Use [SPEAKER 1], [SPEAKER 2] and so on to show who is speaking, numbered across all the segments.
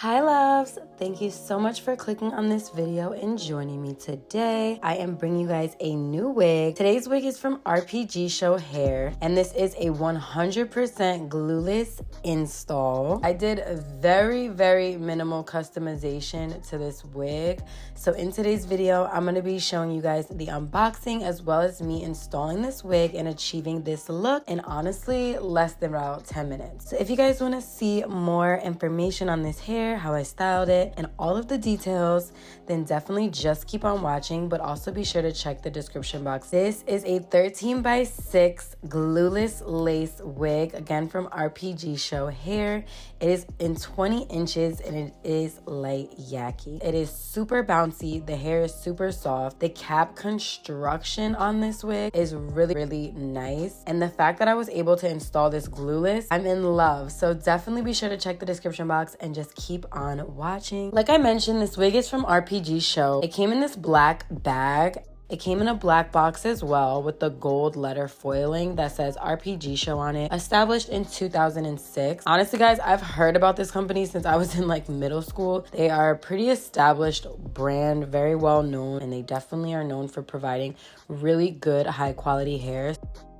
[SPEAKER 1] Hi loves, thank you so much for clicking on this video and joining me today. I am bringing you guys a new wig. Today's wig is from RPGSHOW Hair, and this is a 100% glueless install. I did a very minimal customization to this wig. So in today's video, I'm gonna be showing you guys the unboxing as well as me installing this wig and achieving this look in honestly less than about 10 minutes. So if you guys wanna see more information on this hair, how I styled it, and all of the details, then definitely just keep on watching, but also be sure to check the description box. This is a 13x6 glueless lace wig, again from RPGSHOW Hair. It is in 20 inches and it is light yaki. It is super bouncy, the hair is super soft. The cap construction on this wig is really nice, and the fact that I was able to install this glueless, I'm in love. So definitely be sure to check the description box and just keep on watching. Like I mentioned, this wig is from RPGSHOW. It came in this black bag. It came in a black box as well with the gold letter foiling that says RPGSHOW on it. Established in 2006. Honestly, guys, I've heard about this company since I was in like middle school. They are a pretty established brand, very well known, and they definitely are known for providing really good high quality hair.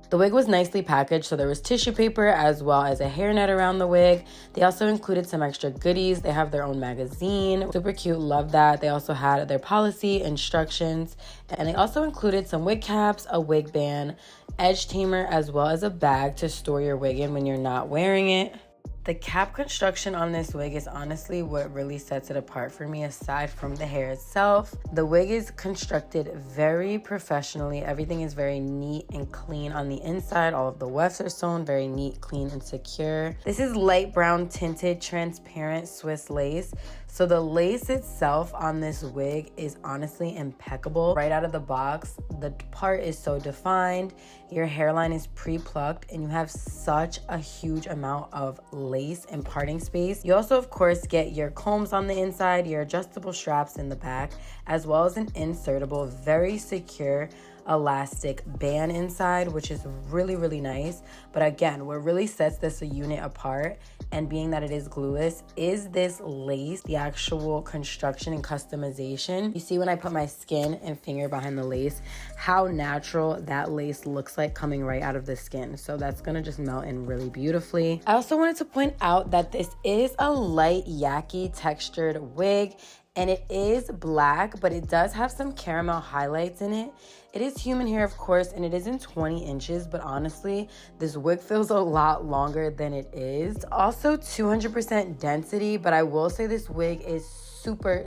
[SPEAKER 1] The wig was nicely packaged, so there was tissue paper as well as a hairnet around the wig. They also included some extra goodies. They have their own magazine. Super cute, love that. They also had their policy, instructions, and they also included some wig caps, a wig band, edge tamer, as well as a bag to store your wig in when you're not wearing it. The cap construction on this wig is honestly what really sets it apart for me, aside from the hair itself. The wig is constructed very professionally. Everything is very neat and clean on the inside. All of the wefts are sewn very neat, clean, and secure. This is light brown tinted transparent Swiss lace. So the lace itself on this wig is honestly impeccable. Right out of the box, the part is so defined. Your hairline is pre-plucked and you have such a huge amount of lace and parting space. You also, of course, get your combs on the inside, your adjustable straps in the back, as well as an insertable, very secure elastic band inside, which is really nice. But again, what really sets this unit apart, and being that it is glueless, is this lace, the actual construction and customization. You see when I put my skin and finger behind the lace, how natural that lace looks like coming right out of the skin. So that's gonna just melt in really beautifully. I also wanted to point out that this is a light yaki textured wig, and it is black, but it does have some caramel highlights in it. It is human hair, of course, and it is in 20 inches, but honestly, this wig feels a lot longer than it is. It's also 200% density, but I will say this wig is super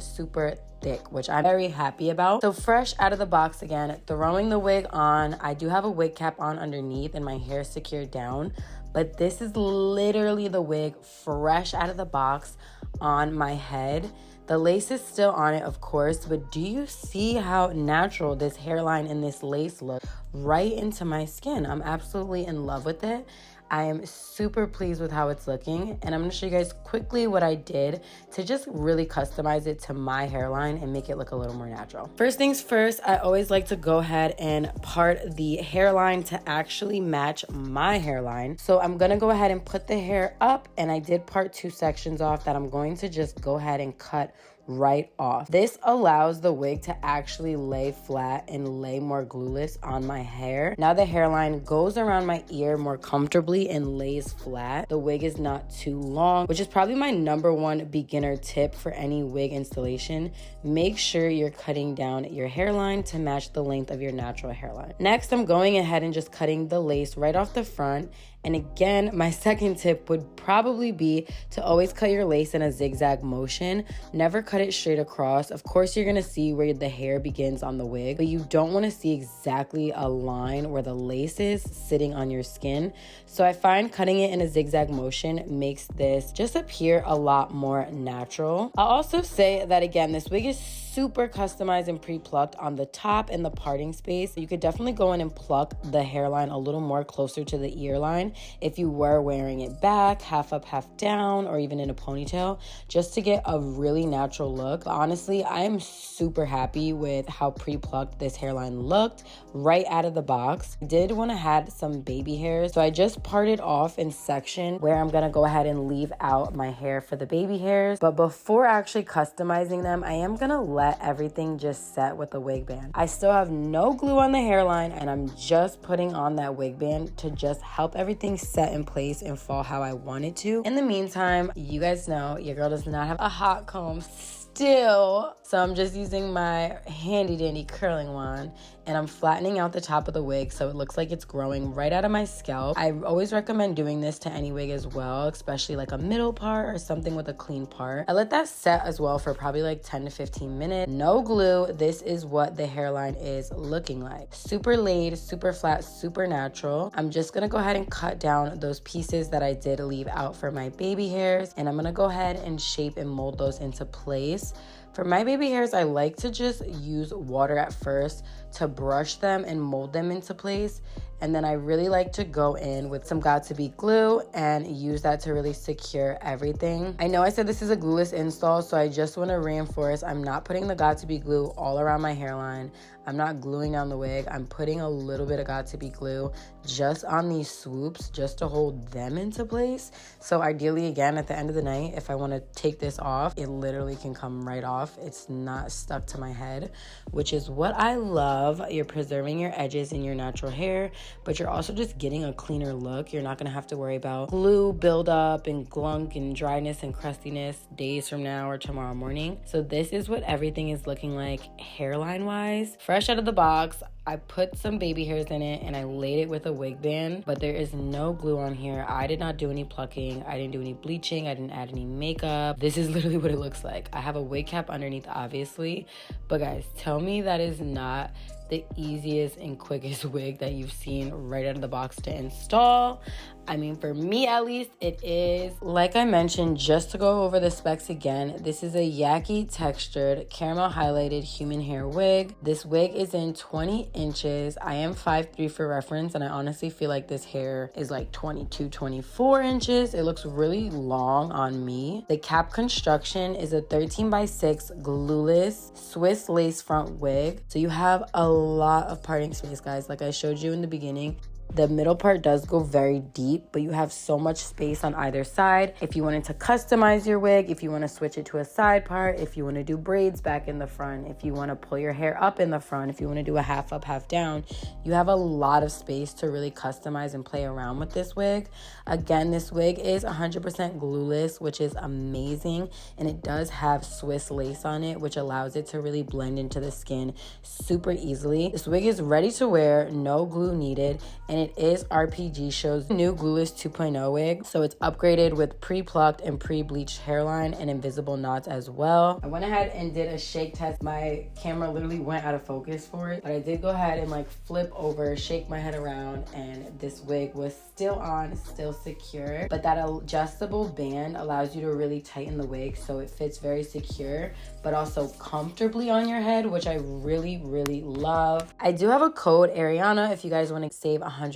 [SPEAKER 1] thick, which I'm very happy about. So fresh out of the box again, throwing the wig on. I do have a wig cap on underneath and my hair secured down, but this is literally the wig fresh out of the box on my head. The lace is still on it, of course, but do you see how natural this hairline and this lace look right into my skin? I'm absolutely in love with it. I am super pleased with how it's looking, and I'm gonna show you guys quickly what I did to just really customize it to my hairline and make it look a little more natural. First things first, I always like to go ahead and part the hairline to actually match my hairline. So I'm gonna go ahead and put the hair up, and I did part 2 sections off that I'm going to just go ahead and cut right off. This allows the wig to actually lay flat and lay more glueless on my hair. Now the hairline goes around my ear more comfortably and lays flat. The wig is not too long, which is probably my #1 beginner tip for any wig installation. Make sure you're cutting down your hairline to match the length of your natural hairline. Next, I'm going ahead and just cutting the lace right off the front. And again, my second tip would probably be to always cut your lace in a zigzag motion. Never cut it straight across. Of course, you're gonna see where the hair begins on the wig, but you don't wanna see exactly a line where the lace is sitting on your skin. So I find cutting it in a zigzag motion makes this just appear a lot more natural. I'll also say that again, this wig is super customized and pre-plucked on the top and the parting space. You could definitely go in and pluck the hairline a little more closer to the ear line if you were wearing it back, half up, half down, or even in a ponytail, just to get a really natural look. But honestly, I am super happy with how pre-plucked this hairline looked right out of the box. I did want to add some baby hairs, so I just parted off in section where I'm gonna go ahead and leave out my hair for the baby hairs. But before actually customizing them, I am gonna let everything just set with the wig band. I still have no glue on the hairline, and I'm just putting on that wig band to just help everything set in place and fall how I want it to. In the meantime, you guys know your girl does not have a hot comb still, so I'm just using my handy dandy curling wand, and I'm flattening out the top of the wig so it looks like it's growing right out of my scalp. I always recommend doing this to any wig as well, especially like a middle part or something with a clean part. I let that set as well for probably like 10 to 15 minutes. No glue. This is what the hairline is looking like. Super laid, super flat, super natural. I'm just gonna go ahead and cut down those pieces that I did leave out for my baby hairs, and I'm gonna go ahead and shape and mold those into place. For my baby hairs, I like to just use water at first to brush them and mold them into place. And then I really like to go in with some Got2b glue and use that to really secure everything. I know I said this is a glueless install, so I just want to reinforce I'm not putting the Got2b glue all around my hairline. I'm not gluing down the wig. I'm putting a little bit of Got2b glue just on these swoops just to hold them into place. So ideally, again, at the end of the night, if I want to take this off, it literally can come right off. It's not stuck to my head, which is what I love. You're preserving your edges in your natural hair, but you're also just getting a cleaner look. You're not gonna have to worry about glue buildup and glunk and dryness and crustiness days from now or tomorrow morning. So this is what everything is looking like hairline wise. Fresh out of the box, I put some baby hairs in it and I laid it with a wig band, but there is no glue on here. I did not do any plucking. I didn't do any bleaching. I didn't add any makeup. This is literally what it looks like. I have a wig cap underneath, obviously, but guys, tell me that is not the easiest and quickest wig that you've seen right out of the box to install. I mean, for me at least, it is. Like I mentioned, just to go over the specs again, this is a Yaki textured caramel highlighted human hair wig. This wig is in 20 inches. I am 5'3" for reference, and I honestly feel like this hair is like 22, 24 inches. It looks really long on me. The cap construction is a 13x6 glueless Swiss lace front wig. So you have a lot of parting space, guys. Like I showed you in the beginning, the middle part does go very deep, but you have so much space on either side. If you wanted to customize your wig, if you want to switch it to a side part, if you want to do braids back in the front, if you want to pull your hair up in the front, if you want to do a half up, half down, you have a lot of space to really customize and play around with this wig. Again, this wig is 100% glueless, which is amazing, and it does have Swiss lace on it, which allows it to really blend into the skin super easily. This wig is ready to wear, no glue needed, and it is RPGSHOW's new Glueless 2.0 wig. So it's upgraded with pre-plucked and pre-bleached hairline and invisible knots as well. I went ahead and did a shake test. My camera literally went out of focus for it, but I did go ahead and like flip over, shake my head around, and this wig was still on, still secure. But that adjustable band allows you to really tighten the wig so it fits very secure, but also comfortably on your head, which I really, really love. I do have a code Ariana if you guys want to save $100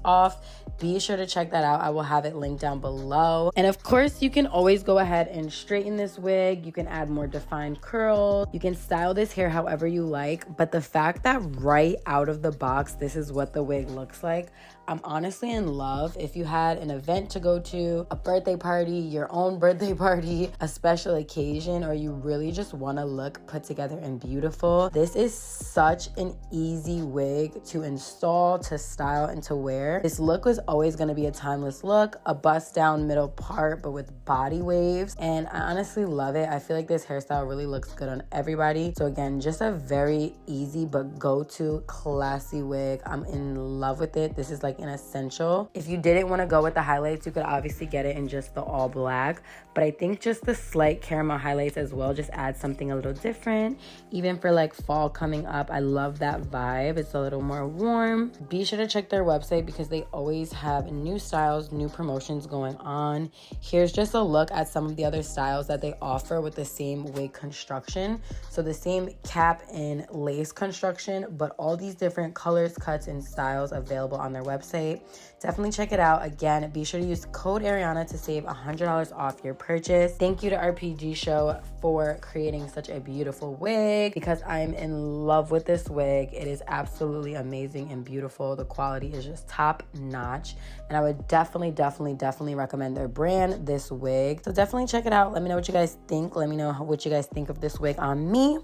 [SPEAKER 1] off. Be sure to check that out. I will have it linked down below. And of course, you can always go ahead and straighten this wig. You can add more defined curls. You can style this hair however you like. But the fact that right out of the box, this is what the wig looks like, I'm honestly in love. If you had an event to go to, a birthday party, your own birthday party, a special occasion, or you really just want to look put together and beautiful, this is such an easy wig to install, to style, and to wear. This look was always going to be a timeless look, a bust down middle part, but with body waves. And I honestly love it. I feel like this hairstyle really looks good on everybody. So again, just a very easy but go-to classy wig. I'm in love with it. This is like an essential. If you didn't want to go with the highlights, you could obviously get it in just the all black, but I think just the slight caramel highlights as well just add something a little different. Even for like fall coming up, I love that vibe. It's a little more warm. Be sure to check their website because they always have new styles, new promotions going on. Here's just a look at some of the other styles that they offer with the same wig construction. So the same cap and lace construction, but all these different colors, cuts, and styles available on their website. Definitely check it out. Again, be sure to use code Ariana to save $100 off your purchase. Thank you to RPGSHOW for creating such a beautiful wig because I'm in love with this wig. It is absolutely amazing and beautiful. The quality is just top notch, and I would definitely recommend their brand, this wig. So definitely check it out. Let me know what you guys think. Let me know what you guys think of this wig on me,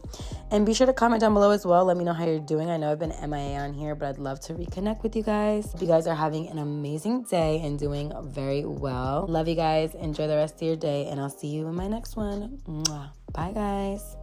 [SPEAKER 1] and be sure to comment down below as well. Let me know how you're doing. I know I've been MIA on here, but I'd love to reconnect with you guys. Hope you guys are having an amazing day and doing very well. Love you guys. Enjoy the rest of your day, and I'll see you in my next one. Mwah. Bye guys.